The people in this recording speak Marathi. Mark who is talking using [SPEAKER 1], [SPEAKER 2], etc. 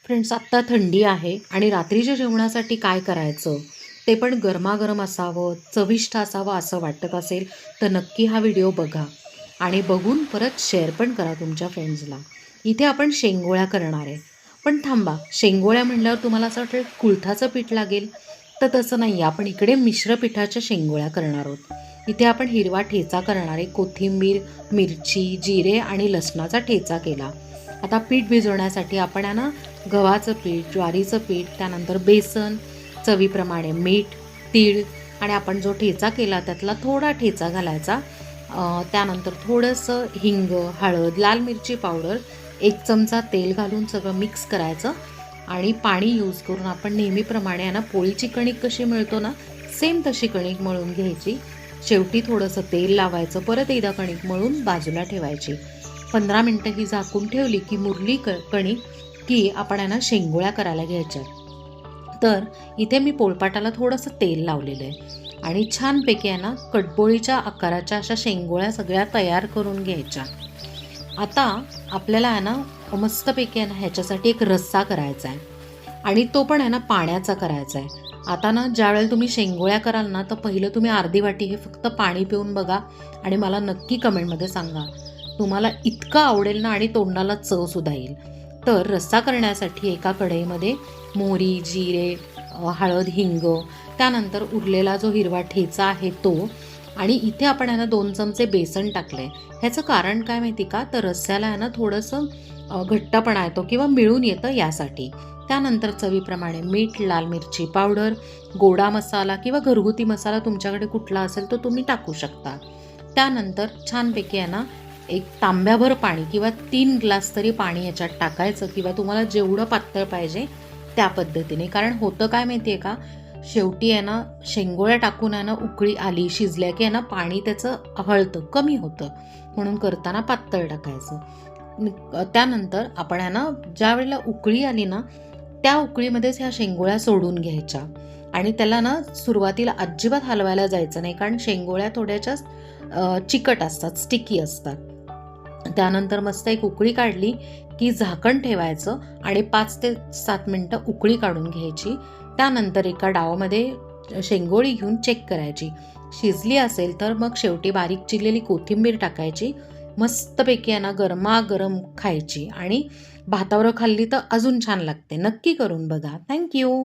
[SPEAKER 1] फ्रेंड्स, आत्ता थंडी आहे आणि रात्रीच्या जेवणासाठी काय करायचं ते पण गरमागरम असावं, चविष्ट असावं असं वाटत असेल तर नक्की हा व्हिडिओ बघा आणि बघून परत शेअर पण करा तुमच्या फ्रेंड्सला. इथे आपण शेंगोळ्या करणार आहे. पण थांबा, शेंगोळ्या म्हणल्यावर तुम्हाला असं वाटेल कुळथाचं पीठ लागेल, तर तसं नाही आहे. आपण इकडे मिश्र पिठाच्या शेंगोळ्या करणार आहोत. इथे आपण हिरवा ठेचा करणार आहे. कोथिंबीर, मिरची, जिरे आणि लसणाचा ठेचा केला. आता पीठ भिजवण्यासाठी आपण आहे ना, गव्हाचं पीठ, ज्वारीचं पीठ, त्यानंतर बेसन, चवीप्रमाणे मीठ, तीळ आणि आपण जो ठेचा केला त्यातला थोडा ठेचा घालायचा. त्यानंतर थोडंसं हिंग, हळद, लाल मिरची पावडर, 1 चमचा तेल घालून सगळं मिक्स करायचं आणि पाणी यूज करून आपण नेहमीप्रमाणे आहे ना, पोळीची कणिक कशी मळतो ना, सेम तशी कणिक मळून घ्यायची. शेवटी थोडंसं तेल लावायचं, परत एकदा कणिक मळून बाजूला ठेवायची. 15 मिनटं ही झाकून ठेवली की मुरली कणिक की आपण आहे ना, शेंगोळ्या करायला घ्यायच्या. तर इथे मी पोळपाटाला थोडंसं तेल लावलेलं आहे आणि छानपैकी आहे ना, कटपोळीच्या आकाराच्या अशा शेंगोळ्या सगळ्या तयार करून घ्यायच्या. आता आपल्याला आहे ना, मस्तपैकी आहे ना, ह्याच्यासाठी एक रस्सा करायचा आहे आणि तो पण आहे ना, पाण्याचा करायचा आहे. आता ना, ज्यावेळेला तुम्ही शेंगोळ्या कराल ना, तर पहिलं तुम्ही अर्धी वाटी हे फक्त पाणी पिऊन बघा आणि मला नक्की कमेंटमध्ये सांगा. तुम्हाला इतकं आवडेल ना आणि तोंडाला चवसुद्धा येईल. तर रस्सा करण्यासाठी एका कढईमध्ये मोहरी, जिरे, हळद, हिंग, त्यानंतर उरलेला जो हिरवा ठेचा आहे तो आणि इथे आपण आहे ना 2 चमचे बेसन टाकलं आहे. ह्याचं कारण काय माहिती का? तर रस्स्याला आहे ना थोडंसं घट्टपणा येतो किंवा मिळून येतं यासाठी. त्यानंतर चवीप्रमाणे मीठ, लाल मिरची पावडर, गोडा मसाला किंवा घरगुती मसाला तुमच्याकडे कुठला असेल तो तुम्ही टाकू शकता. त्यानंतर छानपैकी आहे ना, एक तांब्याभर पाणी किंवा 3 ग्लास तरी पाणी याच्यात टाकायचं किंवा तुम्हाला जेवढं पातळ पाहिजे त्या पद्धतीने. कारण होतं काय माहिती आहे का, शेवटी आहे ना, शेंगोळ्या टाकून आहे ना, उकळी आली, शिजल्या की आहे ना, पाणी त्याचं हळतं, कमी होतं. म्हणून करताना पातळ टाकायचं. त्यानंतर आपण आहे ना, ज्या वेळेला उकळी आली ना, त्या उकळीमध्येच ह्या शेंगोळ्या सोडून घ्यायच्या आणि त्याला ना, सुरुवातीला अजिबात हलवायला जायचं नाही, कारण शेंगोळ्या थोड्याशा चिकट असतात, स्टिकी असतात. त्यानंतर मस्त एक उकळी काढली की झाकण ठेवायचं आणि 5 ते 7 मिनटं उकळी काढून घ्यायची. त्यानंतर एका डावमध्ये शेंगोळी घेऊन चेक करायची. शिजली असेल तर मग शेवटी बारीक चिरलेली कोथिंबीर टाकायची. मस्तपैकी आहे ना, गरमागरम खायची आणि भातावर खाल्ली तर अजून छान लागते. नक्की करून बघा. Thank you.